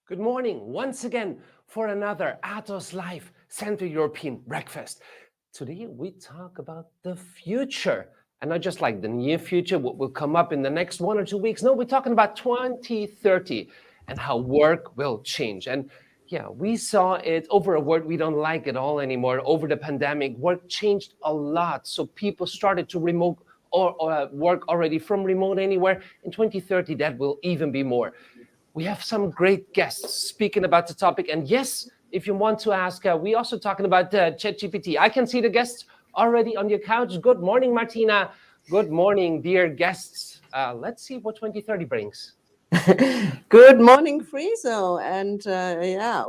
Good morning once again for another Atos Live Central European Breakfast. Today we talk about the future and not just like the near future, what will come up in the next 1 or 2 weeks. No, we're talking about 2030 and how work will change. And yeah, we saw it over a word we don't like at all anymore. Over the pandemic, work changed a lot. So people started to remote or work already from remote anywhere. In 2030, that will even be more. We have some great guests speaking about the topic. And yes, if you want to ask, we also talking about ChatGPT. I can see the guests already on your couch. Good morning, Martina. Good morning, dear guests. Let's see what 2030 brings. Good morning, Friso, and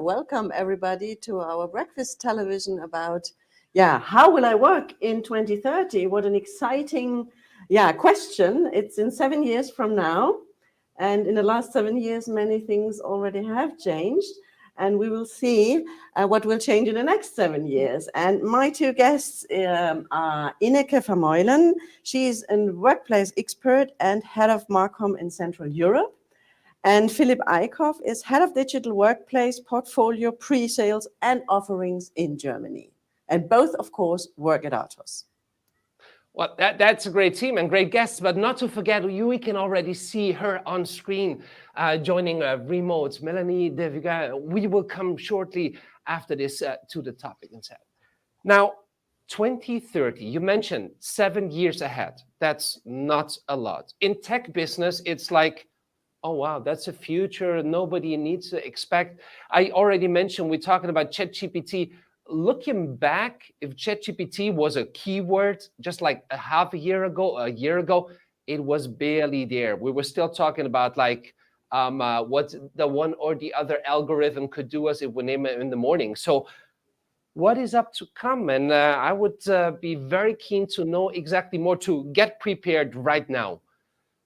welcome everybody to our breakfast television about how will I work in 2030? What an exciting question. It's in 7 years from now, and in the last 7 years many things already have changed, and we will see what will change in the next 7 years. And my two guests are Ineke Vermeulen. She's a workplace expert and head of Marcom in Central Europe. And Philip Eickhoff is Head of Digital Workplace, Portfolio, Pre-Sales and Offerings in Germany. And both, of course, work at Atos. Well, that's a great team and great guests, but not to forget, we can already see her on screen joining remote. Melanie De Viga, we will come shortly after this to the topic instead. Now, 2030, you mentioned 7 years ahead. That's not a lot. In tech business, it's like, oh, wow, that's a future nobody needs to expect. I already mentioned, we're talking about ChatGPT. Looking back, if ChatGPT was a keyword just like a year ago, it was barely there. We were still talking about like what the one or the other algorithm could do us if we name it in the morning. So what is up to come? And I would be very keen to know exactly more to get prepared right now.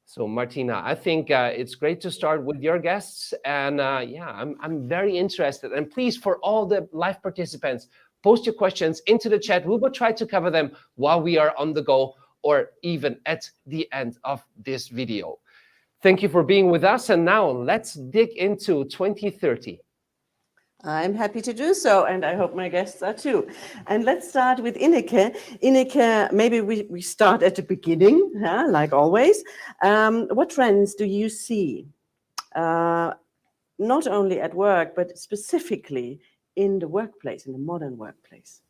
So Martina, I think it's great to start with your guests. And I'm very interested. And please, for all the live participants, post your questions into the chat. We will try to cover them while we are on the go or even at the end of this video. Thank you for being with us. And now let's dig into 2030. I'm happy to do so, and I hope my guests are too. And let's start with Ineke. Ineke, maybe we start at the beginning, like always. What trends do you see, not only at work, but specifically in the workplace, in the modern workplace?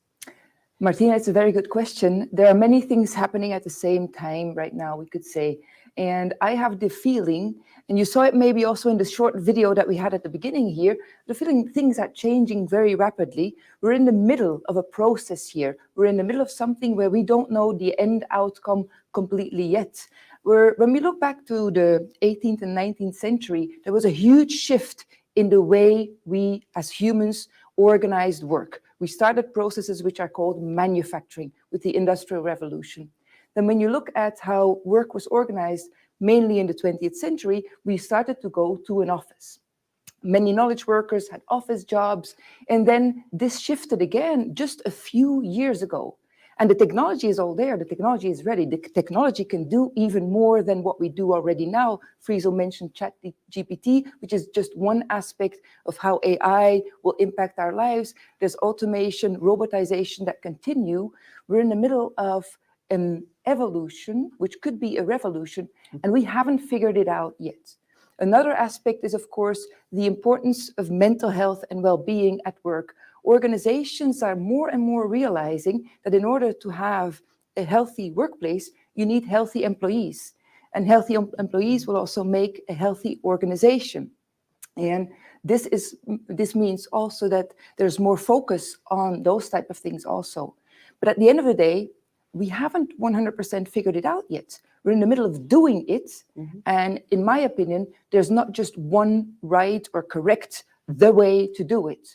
Martina, it's a very good question. There are many things happening at the same time right now, we could say. And I have the feeling, and you saw it maybe also in the short video that we had at the beginning here, the feeling things are changing very rapidly. We're in the middle of a process here. We're in the middle of something where we don't know the end outcome completely yet. When we look back to the 18th and 19th century, there was a huge shift in the way we as humans organized work. We started processes which are called manufacturing with the Industrial Revolution. Then when you look at how work was organized, mainly in the 20th century, we started to go to an office. Many knowledge workers had office jobs, and then this shifted again just a few years ago. And the technology is all there, the technology is ready. The technology can do even more than what we do already now. Friso mentioned ChatGPT, which is just one aspect of how AI will impact our lives. There's automation, robotization that continue. We're in the middle of an evolution, which could be a revolution, and we haven't figured it out yet. Another aspect is, of course, the importance of mental health and well-being at work. Organizations are more and more realizing that in order to have a healthy workplace, you need healthy employees. And healthy employees will also make a healthy organization. And this means also that there's more focus on those type of things also. But at the end of the day, we haven't 100% figured it out yet. We're in the middle of doing it. Mm-hmm. And in my opinion, there's not just one right or correct the way to do it.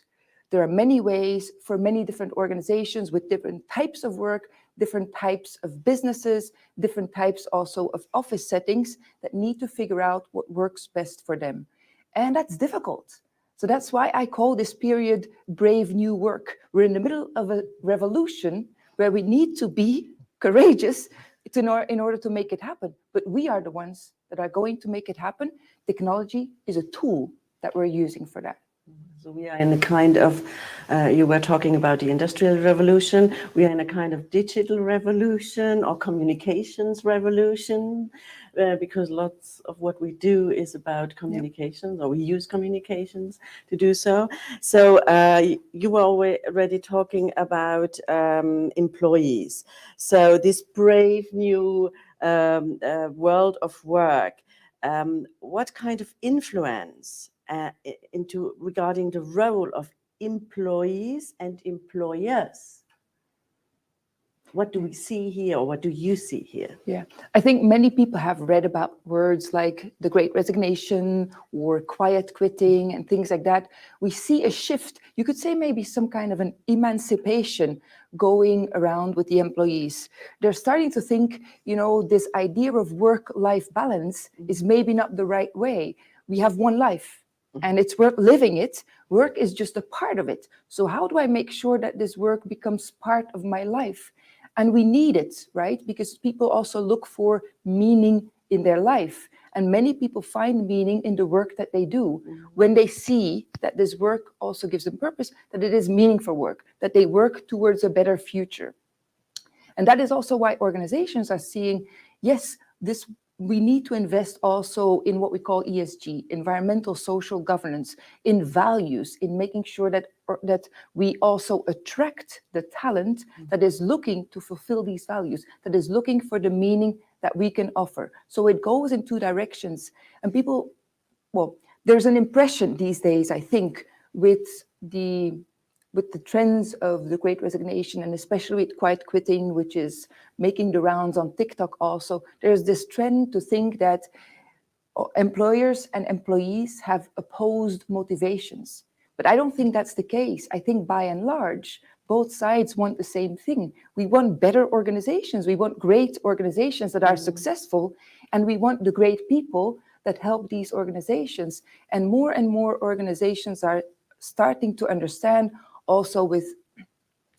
There are many ways for many different organizations with different types of work, different types of businesses, different types also of office settings that need to figure out what works best for them. And that's difficult. So that's why I call this period brave new work. We're in the middle of a revolution where we need to be courageous in order to make it happen. But we are the ones that are going to make it happen. Technology is a tool that we're using for that. So we are in a kind of, you were talking about the Industrial Revolution, we are in a kind of digital revolution or communications revolution, because lots of what we do is about communications, or we use communications to do so. So you were already talking about employees. So this brave new world of work, what kind of influence regarding the role of employees and employers? What do we see here, or what do you see here? Yeah, I think many people have read about words like the Great Resignation or quiet quitting and things like that. We see a shift, you could say maybe some kind of an emancipation going around with the employees. They're starting to think, you know, this idea of work-life balance is maybe not the right way. We have one life. And it's worth living it. Work is just a part of it. So how do I make sure that this work becomes part of my life? And we need it, right? Because people also look for meaning in their life. And many people find meaning in the work that they do. When they see that this work also gives them purpose, that it is meaningful work, that they work towards a better future. And that is also why organizations are seeing, yes, we need to invest also in what we call ESG, environmental social governance, in values, in making sure that we also attract the talent that is looking to fulfill these values, that is looking for the meaning that we can offer. So it goes in two directions. And people, well, there's an impression these days, I think, with the trends of the Great Resignation, and especially with quiet quitting, which is making the rounds on TikTok also, there's this trend to think that employers and employees have opposed motivations. But I don't think that's the case. I think by and large, both sides want the same thing. We want better organizations. We want great organizations that are successful, and we want the great people that help these organizations. And more organizations are starting to understand, also with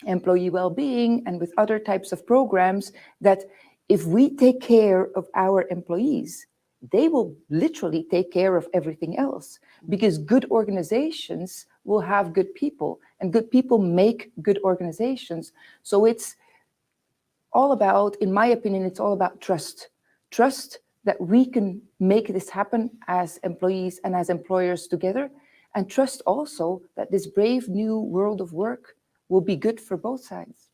employee well-being and with other types of programs, that if we take care of our employees, they will literally take care of everything else, because good organizations will have good people, and good people make good organizations. So it's all about, in my opinion, it's all about trust. Trust that we can make this happen as employees and as employers together, and trust also that this brave new world of work will be good for both sides.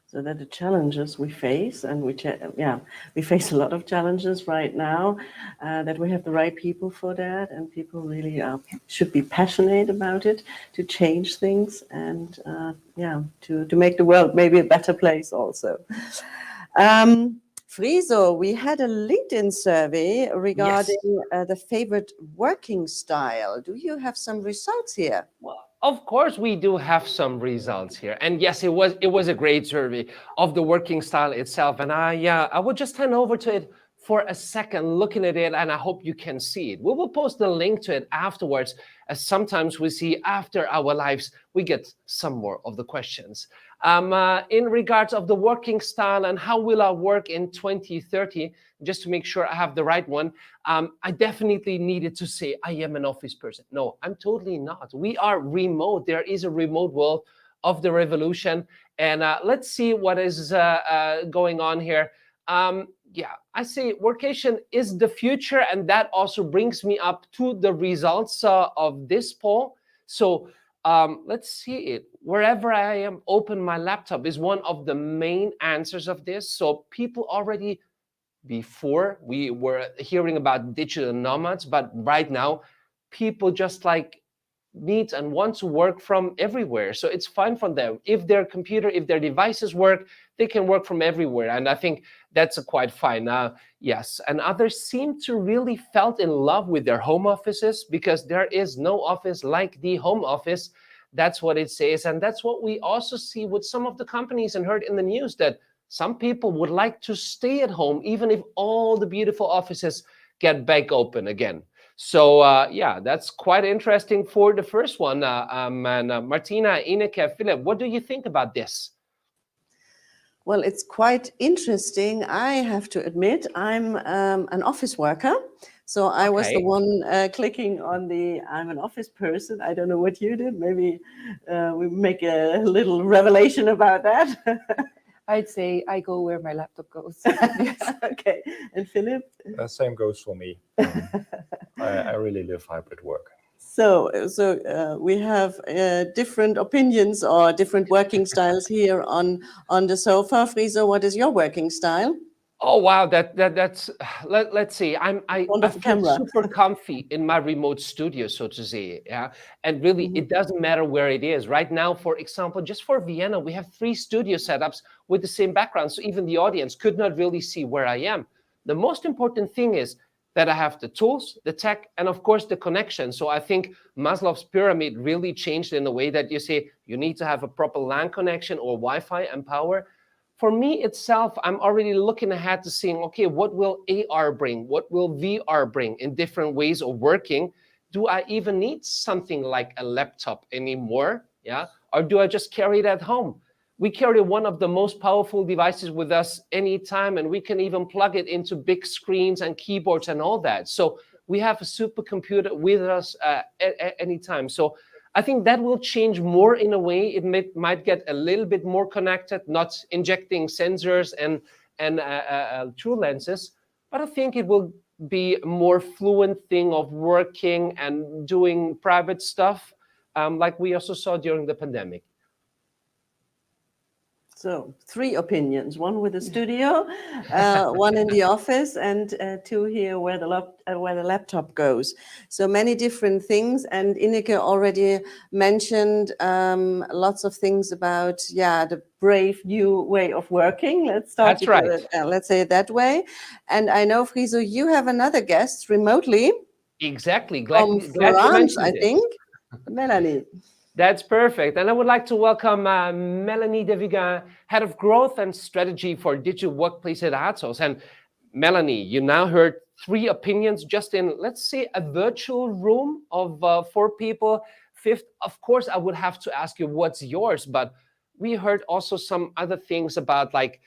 So that the challenges we face, and we face a lot of challenges right now, that we have the right people for that, and people really should be passionate about it, to change things, and to make the world maybe a better place also. Friso, we had a LinkedIn survey regarding the favorite working style. Do you have some results here? Well, of course, we do have some results here. And yes, it was a great survey of the working style itself. And I will just hand over to it for a second, looking at it, and I hope you can see it. We will post the link to it afterwards, as sometimes we see after our lives, we get some more of the questions. In regards of the working style and how will I work in 2030, just to make sure I have the right one, I definitely needed to say I am an office person. No, I'm totally not. We are remote. There is a remote world of the revolution. And let's see what is going on here. I say workation is the future, and that also brings me up to the results of this poll. So let's see it. Wherever I am, open my laptop is one of the main answers of this. So people already, before we were hearing about digital nomads, but right now people just like need and want to work from everywhere. So it's fine for them. If their computer, if their devices work, they can work from everywhere. And I think that's quite fine. Yes, and others seem to really felt in love with their home offices, because there is no office like the home office. That's what it says. And that's what we also see with some of the companies and heard in the news, that some people would like to stay at home, even if all the beautiful offices get back open again. So that's quite interesting for the first one. Martina, Ineke, Philip, what do you think about this? Well, it's quite interesting. I have to admit, I'm an office worker. So I was the Okay. one clicking on the, I'm an office person. I don't know what you did. Maybe we make a little revelation about that. I'd say I go where my laptop goes. Yes. Okay. And Philip? Same goes for me. I really live hybrid work. So we have different opinions or different working styles here on the sofa. Friso, what is your working style? Oh wow, that's let's see. I Front of the feel camera. super comfy in my remote studio, so to say. Yeah, and really, it doesn't matter where it is. Right now, for example, just for Vienna, we have 3 studio setups with the same background, so even the audience could not really see where I am. The most important thing is that I have the tools, the tech, and of course the connection. So I think Maslow's pyramid really changed in the way that you say you need to have a proper LAN connection or Wi-Fi and power. For me itself, I'm already looking ahead to seeing, okay, what will AR bring? What will VR bring in different ways of working? Do I even need something like a laptop anymore? Yeah. Or do I just carry it at home? We carry one of the most powerful devices with us anytime, and we can even plug it into big screens and keyboards and all that. So we have a supercomputer with us anytime. So I think that will change more in a way. It might get a little bit more connected, not injecting sensors and true lenses, but I think it will be a more fluent thing of working and doing private stuff, like we also saw during the pandemic. So 3 opinions, one with the studio, one in the office, and 2 here where the laptop goes. So many different things. And Ineke already mentioned lots of things about, the brave new way of working. Let's start. That's right. Let's say it that way. And I know, Friso, you have another guest remotely. Exactly. Glad From you France, mentioned I this. think. Melanie. That's perfect. And I would like to welcome Melanie Devigan, Head of Growth and Strategy for Digital Workplace at Atos. And Melanie, you now heard 3 opinions just in, let's say, a virtual room of 4 people. 5th, of course, I would have to ask you what's yours, but we heard also some other things about like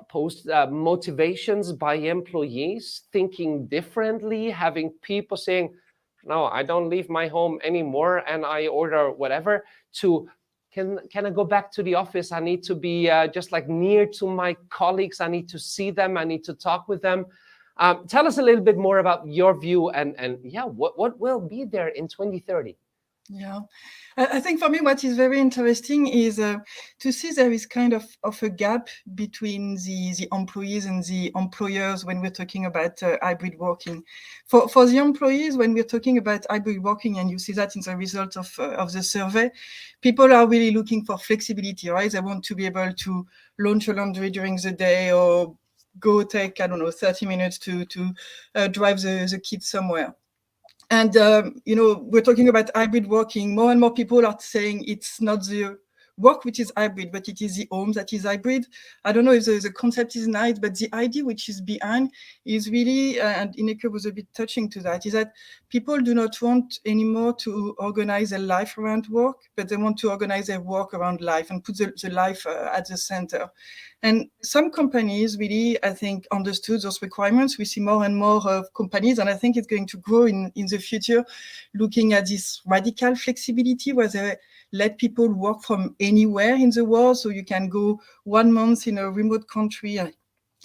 post motivations by employees, thinking differently, having people saying, no, I don't leave my home anymore and I order whatever, to can I go back to the office? I need to be just like near to my colleagues. I need to see them. I need to talk with them. Tell us a little bit more about your view and what will be there in 2030? Yeah, I think for me, what is very interesting is to see there is kind of a gap between the employees and the employers when we're talking about hybrid working. For the employees, when we're talking about hybrid working, and you see that in the result of the survey, people are really looking for flexibility, right? They want to be able to launch a laundry during the day or go take, 30 minutes to drive the kids somewhere. And, we're talking about hybrid working. More and more people are saying it's not the work which is hybrid, but it is the home that is hybrid. I don't know if the concept is nice, but the idea which is behind is really, and Ineke was a bit touching to that, is that people do not want anymore to organize their life around work, but they want to organize their work around life and put the life at the center. And some companies really, I think, understood those requirements. We see more and more of companies, and I think it's going to grow in the future, looking at this radical flexibility where they let people work from anywhere in the world. So you can go 1 month in a remote country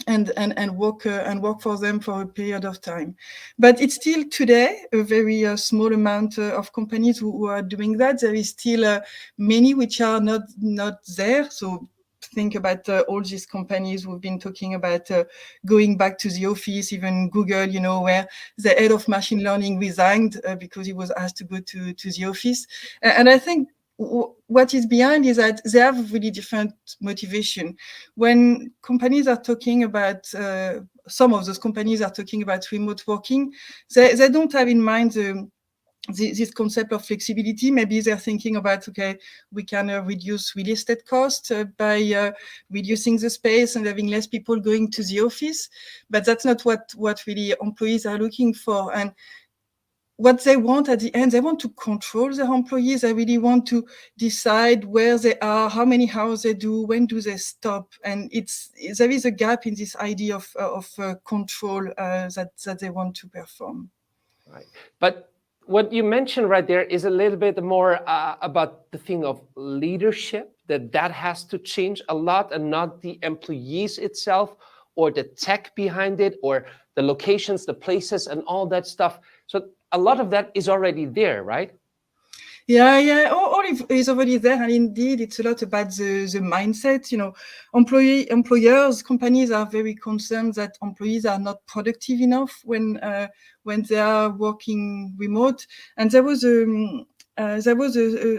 and work for them for a period of time. But it's still today a very small amount of companies who are doing that. There is still many which are not there. So think about all these companies who've been talking about going back to the office, even Google, where the head of machine learning resigned because he was asked to go to the office. And I think what is behind is that they have really different motivation. When companies are talking about, some of those companies are talking about remote working, they don't have in mind this concept of flexibility. Maybe they're thinking about, okay, we can reduce real estate costs by reducing the space and having less people going to the office. But that's not what really employees are looking for. And what they want at the end, they want to control their employees. They really want to decide where they are, how many hours they do, when do they stop. And there is a gap in this idea of control that they want to perform. Right. But what you mentioned right there is a little bit more about the thing of leadership, that has to change a lot, and not the employees itself or the tech behind it or the locations, the places and all that stuff. So a lot of that is already there, right? Yeah, all is already there, and indeed, it's a lot about the mindset. Employers, companies are very concerned that employees are not productive enough when they are working remote. And there was a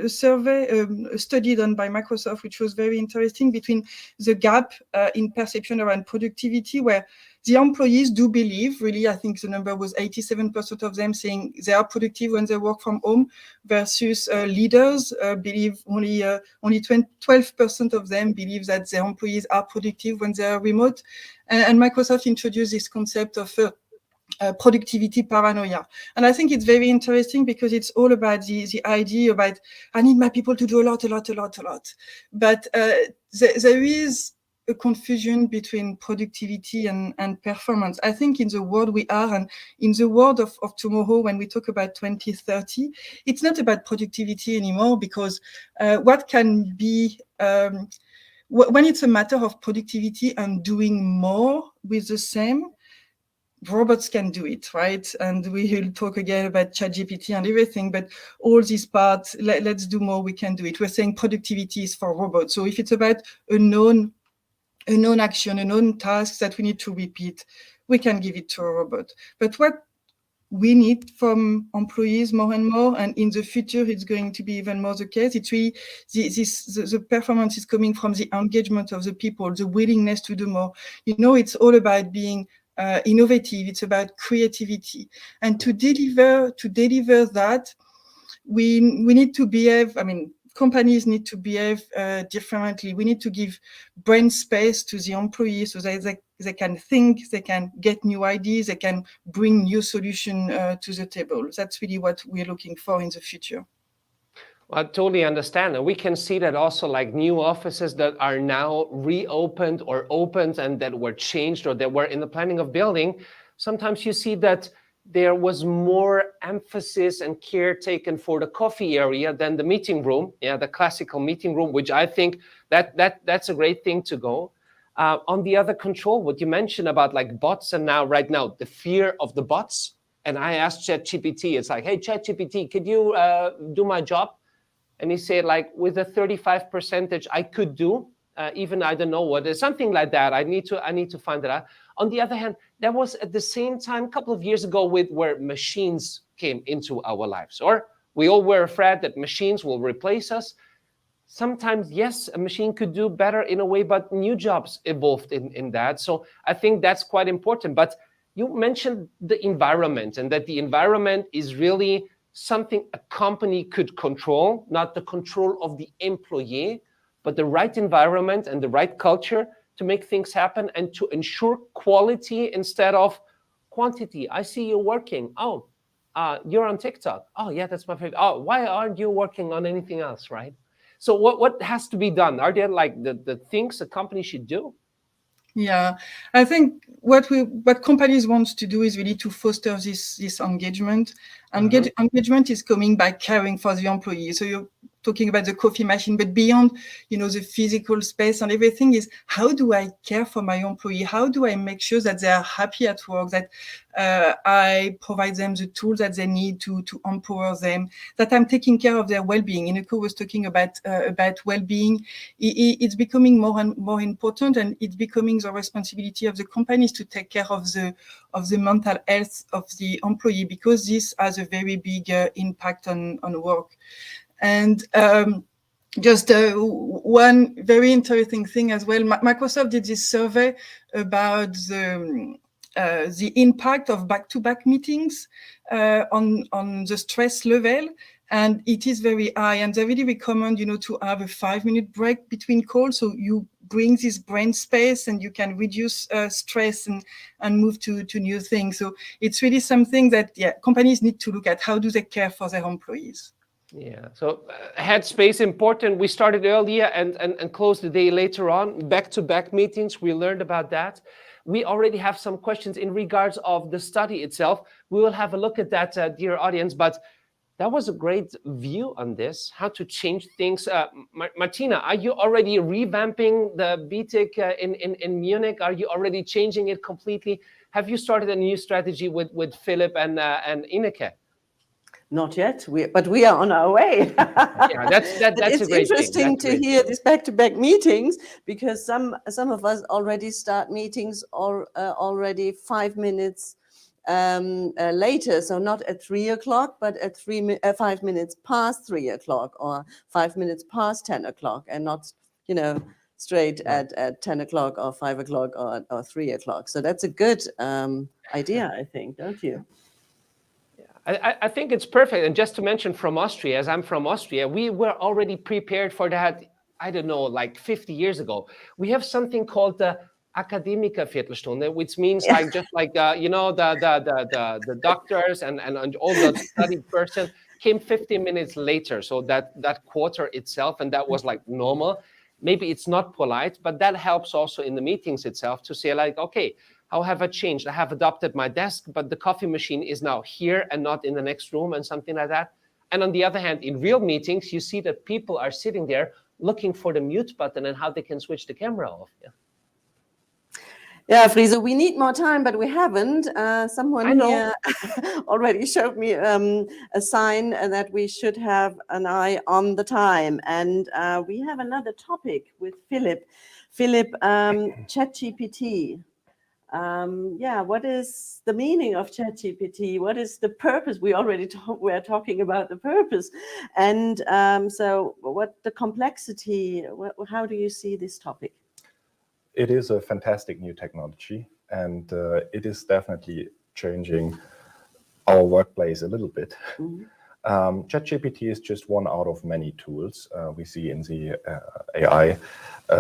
survey, a study done by Microsoft, which was very interesting, between the gap in perception around productivity, where the employees do believe, really, I think the number was 87% of them saying they are productive when they work from home, versus leaders believe only 12% of them believe that their employees are productive when they are remote. And Microsoft introduced this concept of productivity paranoia. And I think it's very interesting because it's all about the idea about, I need my people to do a lot. But there is a confusion between productivity and performance. I think in the world we are, and in the world of tomorrow, when we talk about 2030, it's not about productivity anymore, because what can be, when it's a matter of productivity and doing more with the same, robots can do it, right? And we will talk again about ChatGPT and everything, but all these parts, let's do more, we can do it. We're saying productivity is for robots. So if it's about a known action, a known task that we need to repeat, we can give it to a robot. But what we need from employees more and more, and in the future it's going to be even more the case, it's really the performance is coming from the engagement of the people, the willingness to do more. It's all about being innovative, it's about creativity. And to deliver that, we need to behave, companies need to behave differently. We need to give brain space to the employees so that they can think, they can get new ideas, they can bring new solutions to the table. That's really what we're looking for in the future. I totally understand. And we can see that also, like new offices that are now reopened or opened and that were changed or that were in the planning of building. Sometimes you see that there was more emphasis and care taken for the coffee area than the meeting room, the classical meeting room, which I think that's a great thing to go. On the other control, what you mentioned about like bots, and right now, the fear of the bots. And I asked ChatGPT, it's like, hey, ChatGPT, could you do my job? And he said, like, with a 35% I could do, even I don't know what, something like that. I need to find it out. On the other hand, that was at the same time a couple of years ago where machines came into our lives, or we all were afraid that machines will replace us. Sometimes, yes, a machine could do better in a way, but new jobs evolved in that. So I think that's quite important. But you mentioned the environment, and that the environment is really something a company could control, not the control of the employee, but the right environment and the right culture to make things happen and to ensure quality instead of quantity. I see you working. Oh, you're on TikTok. Oh, yeah, that's my favorite. Oh, why aren't you working on anything else, right? So what has to be done? Are there like the things a company should do? Yeah, I think what companies want to do is really to foster this engagement. Engagement is coming by caring for the employee. So you're talking about the coffee machine, but beyond, the physical space and everything is, how do I care for my employee? How do I make sure that they are happy at work, that I provide them the tools that they need to empower them, that I'm taking care of their well-being. Ineko was talking about well-being. It's becoming more and more important, and it's becoming the responsibility of the companies to take care of the mental health of the employee, because this has a very big impact on work. And just one very interesting thing as well, Microsoft did this survey about the impact of back-to-back meetings on the stress level, and it is very high. And they really recommend, to have a 5-minute break between calls, so you bring this brain space, and you can reduce stress and move to new things. So it's really something that companies need to look at. How do they care for their employees? Yeah, so headspace important. We started earlier and closed the day later on. Back-to-back meetings, we learned about that. We already have some questions in regards of the study itself. We will have a look at that, dear audience, but that was a great view on this, how to change things. Martina, are you already revamping the BTIC in Munich? Are you already changing it completely? Have you started a new strategy with Philip and Ineke? Not yet, but we are on our way. Yeah, that's a great thing. It's interesting to hear these back-to-back meetings, because some of us already start meetings already 5 minutes later, so not at 3 o'clock, but at 5 minutes past 3 o'clock, or 5 minutes past 10 o'clock, and not, straight at 10 o'clock or 5 o'clock or 3 o'clock. So that's a good idea, I think, don't you? I think it's perfect. And just to mention, from Austria, as I'm from Austria, we were already prepared for that, I don't know, like 50 years ago. We have something called the Akademikerviertelstunde, which means like just like the doctors and all the studied person came 15 minutes later. So that quarter itself, and that was like normal. Maybe it's not polite, but that helps also in the meetings itself to say like, okay, how have I changed? I have adopted my desk, but the coffee machine is now here and not in the next room, and something like that. And on the other hand, in real meetings, you see that people are sitting there looking for the mute button and how they can switch the camera off. Yeah, Friese, we need more time, but we haven't. Someone here already showed me a sign that we should have an eye on the time. And we have another topic with Philip. Philip, ChatGPT. What is the meaning of ChatGPT? What is the purpose? We already we're talking about the purpose. And so what the complexity, how do you see this topic? It is a fantastic new technology, and it is definitely changing our workplace a little bit. Mm-hmm. ChatGPT is just one out of many tools we see in the AI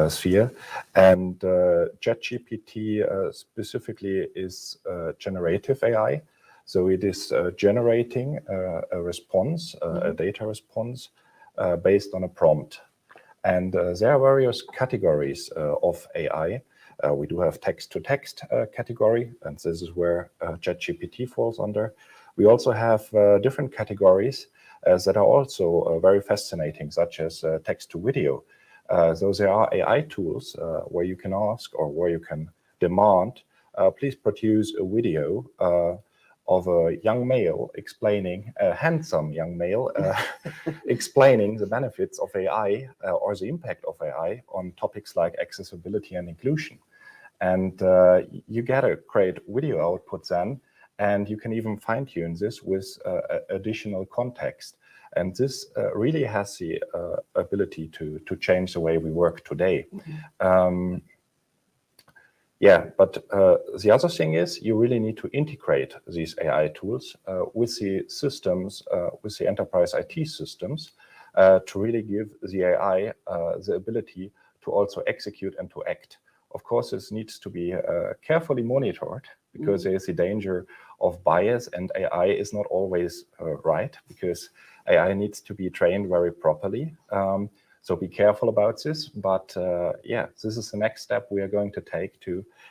sphere, and ChatGPT specifically is generative AI. So it is generating a response, a data response based on a prompt. And there are various categories of AI. We do have text-to-text category, and this is where ChatGPT falls under. We also have different categories that are also very fascinating, such as text-to-video. So there are AI tools where you can ask, or where you can demand, please produce a video of a young male explaining, a handsome young male, explaining the benefits of AI or the impact of AI on topics like accessibility and inclusion. And you get a great video output then, and you can even fine-tune this with additional context. And this really has the ability to change the way we work today. Mm-hmm. But the other thing is you really need to integrate these AI tools with the systems, with the enterprise IT systems, to really give the AI the ability to also execute and to act. Of course, this needs to be carefully monitored, because there is the danger of bias, and AI is not always right, because AI needs to be trained very properly. So be careful about this, but this is the next step we are going to take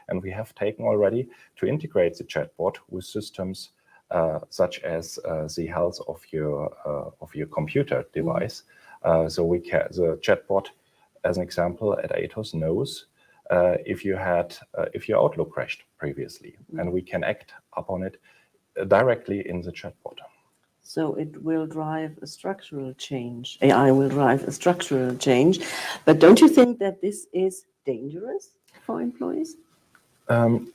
and we have taken already, to integrate the chatbot with systems such as the health of your computer device. So the chatbot, as an example, at Atos knows if your Outlook crashed previously, and we can act upon it directly in the chatbot. So it will drive a structural change. AI will drive a structural change. But don't you think that this is dangerous for employees?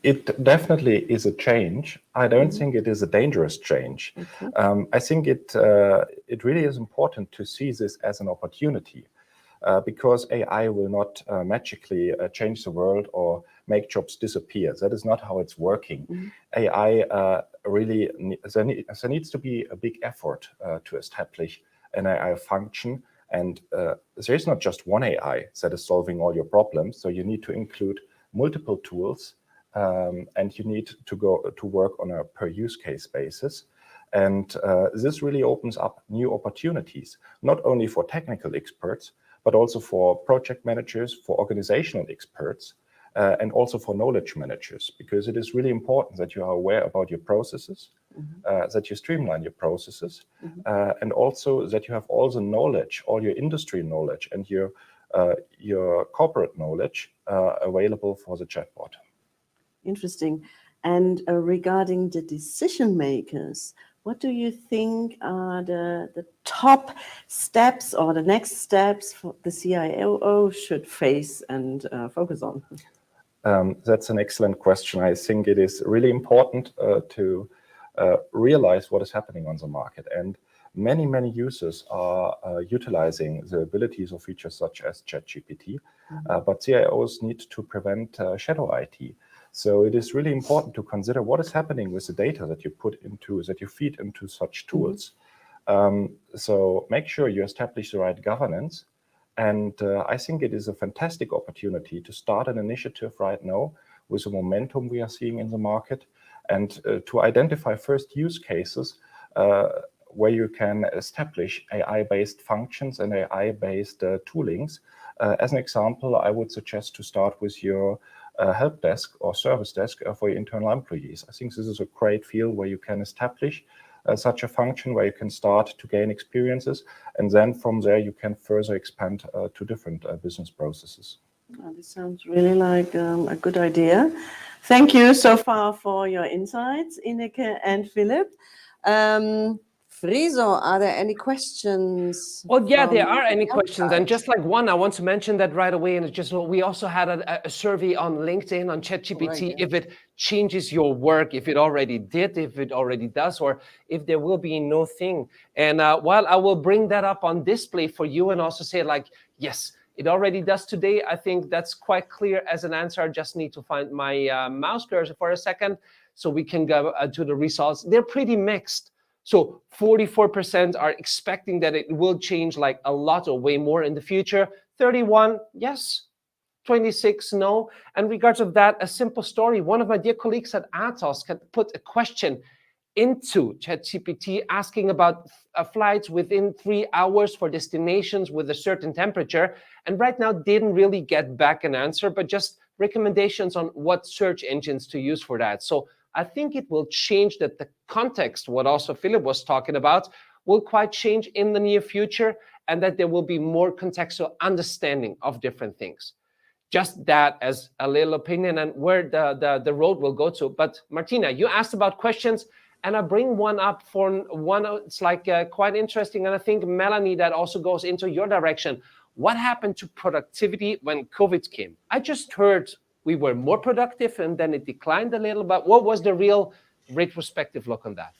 It definitely is a change. I don't think it is a dangerous change. Okay. I think it really is important to see this as an opportunity, because AI will not magically change the world or make jobs disappear. That is not how it's working. AI really, there needs to be a big effort to establish an AI function And there is not just one AI that is solving all your problems. So you need to include multiple tools, and you need to go to work on a per use case basis. And this really opens up new opportunities, not only for technical experts, but also for project managers, for organizational experts, and also for knowledge managers, because it is really important that you are aware about your processes, that you streamline your processes, and also that you have all the knowledge, all your industry knowledge and your corporate knowledge available for the chatbot. Interesting. And regarding the decision makers, what do you think are the top steps or the next steps for the CIO should face and focus on? That's an excellent question. I think it is really important to realize what is happening on the market. And many users are utilizing the abilities of features such as ChatGPT, but CIOs need to prevent shadow IT. So it is really important to consider what is happening with the data that you feed into such tools. So make sure you establish the right governance. And I think it is a fantastic opportunity to start an initiative right now with the momentum we are seeing in the market, and to identify first use cases where you can establish AI-based functions and AI-based toolings. As an example, I would suggest to start with your help desk or service desk for your internal employees. I think this is a great field where you can establish such a function, where you can start to gain experiences, and then from there you can further expand to different business processes. This sounds really like a good idea. Thank you so far for your insights, Ineke and Philip. Friso, are there any questions? Well, yeah, there are any questions. And just like one, I want to mention that right away. And it's just, we also had a survey on LinkedIn, on ChatGPT, Right, yeah. if it changes your work, if it already did, if it already does, or if there will be no thing. And while I will bring that up on display for you and also say like, yes, it already does today, I think that's quite clear as an answer. I just need to find my mouse cursor for a second so we can go to the results. They're pretty mixed. So 44% are expecting that it will change like a lot or way more in the future. 31, yes. 26, no. And regards of that, a simple story. One of my dear colleagues at Atos had put a question into ChatGPT asking about flights within 3 hours for destinations with a certain temperature. And right now didn't really get back an answer, but just recommendations on what search engines to use for that. So I think it will change that the context, what also Philip was talking about, will quite change in the near future, and that there will be more contextual understanding of different things. Just that as a little opinion and where the road will go to. But Martina, you asked about questions, and I bring one up for one. It's like quite interesting. And I think, Melanie, that also goes into your direction. What happened to productivity when COVID came? I just heard we were more productive and then it declined a little, but what was the real retrospective look on that?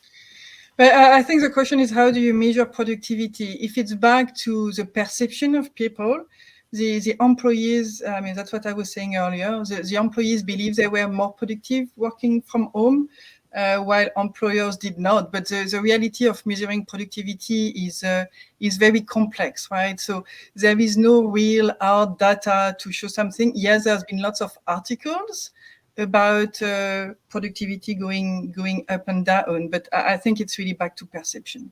But I think the question is, how do you measure productivity? If it's back to the perception of people, the employees, I mean, that's what I was saying earlier, the employees believe they were more productive working from home, while employers did not. But the reality of measuring productivity is very complex, right? So there is no real hard data to show something. Yes, there's been lots of articles about productivity going up and down, but I think it's really back to perception.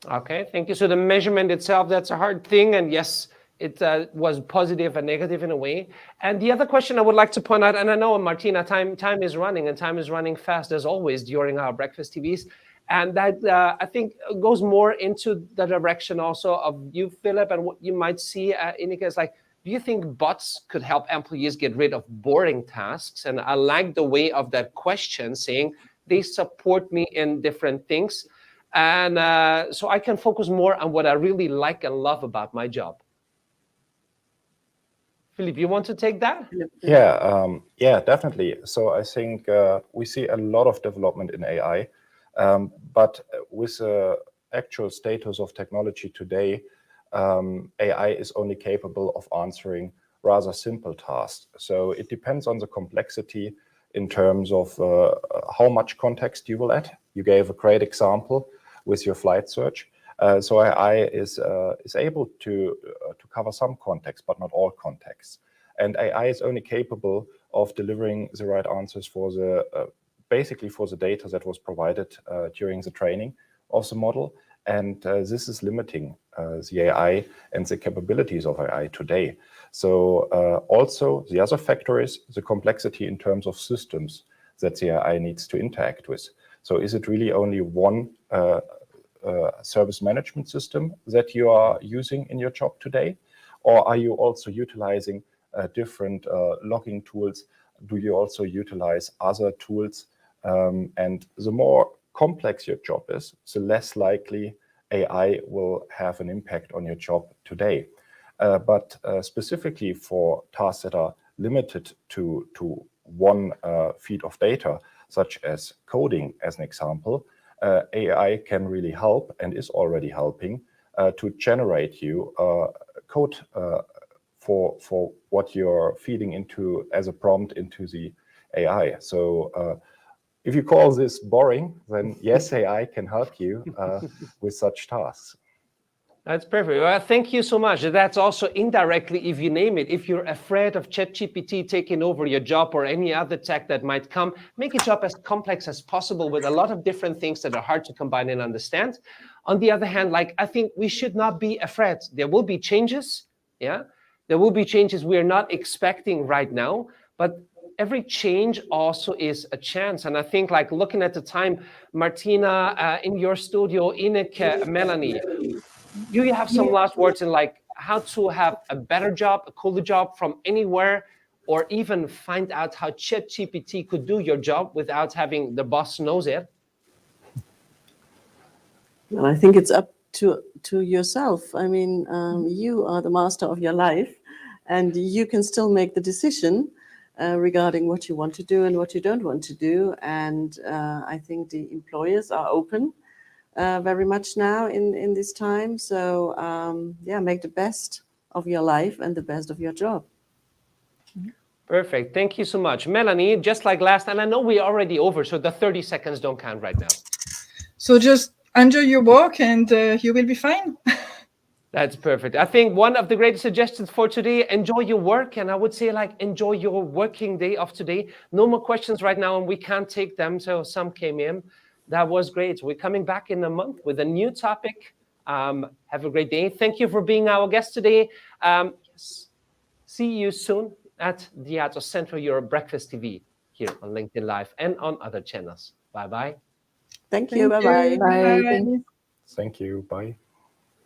Okay, thank you. So the measurement itself, that's a hard thing. And yes, it was positive and negative in a way. And the other question I would like to point out, and I know, Martina, time is running, and time is running fast as always during our Breakfast TVs. And that I think goes more into the direction also of you, Philip, and what you might see, Ineke, is like, do you think bots could help employees get rid of boring tasks? And I like the way of that question, saying they support me in different things. And so I can focus more on what I really like and love about my job. Philip, you want to take that? Yeah, definitely. So I think we see a lot of development in AI, but with the actual status of technology today, AI is only capable of answering rather simple tasks. So it depends on the complexity in terms of how much context you will add. You gave a great example with your flight search. So AI is able to cover some context, but not all contexts. And AI is only capable of delivering the right answers for the basically for the data that was provided during the training of the model. And this is limiting the AI and the capabilities of AI today. So also the other factor is the complexity in terms of systems that the AI needs to interact with. So is it really only one service management system that you are using in your job today? Or are you also utilizing different logging tools? Do you also utilize other tools? And the more complex your job is, the less likely AI will have an impact on your job today. But specifically for tasks that are limited to one feed of data, such as coding as an example, AI can really help and is already helping to generate you code for what you're feeding into as a prompt into the AI. So if you call this boring, then yes, AI can help you with such tasks. That's perfect. Well, thank you so much. That's also indirectly, if you name it, if you're afraid of ChatGPT taking over your job or any other tech that might come, make your job as complex as possible with a lot of different things that are hard to combine and understand. On the other hand, like, I think we should not be afraid. There will be changes. Yeah, there will be changes we are not expecting right now, but every change also is a chance. And I think, like, looking at the time, Martina, in your studio, Ineke, Melanie, do you have some last words in, like, how to have a better job, a cooler job from anywhere, or even find out how ChatGPT could do your job without having the boss knows it? Well, I think it's up to yourself. I mean, you are the master of your life, and you can still make the decision regarding what you want to do and what you don't want to do. And I think the employers are open very much now in this time. So yeah, make the best of your life and the best of your job. Perfect. Thank you so much. Melanie, just like last, and I know we're already over, so the 30 seconds don't count right now. So just enjoy your work and you will be fine. That's perfect. I think one of the greatest suggestions for today, enjoy your work. And I would say, like, enjoy your working day of today. No more questions right now, and we can't take them. So some came in. That was great. We're coming back in a month with a new topic. Have a great day. Thank you for being our guest today. Yes. See you soon at the Atos Central Europe Breakfast TV here on LinkedIn Live and on other channels. Bye-bye. Thank you. Bye-bye. Bye. Bye. Thank you. Bye.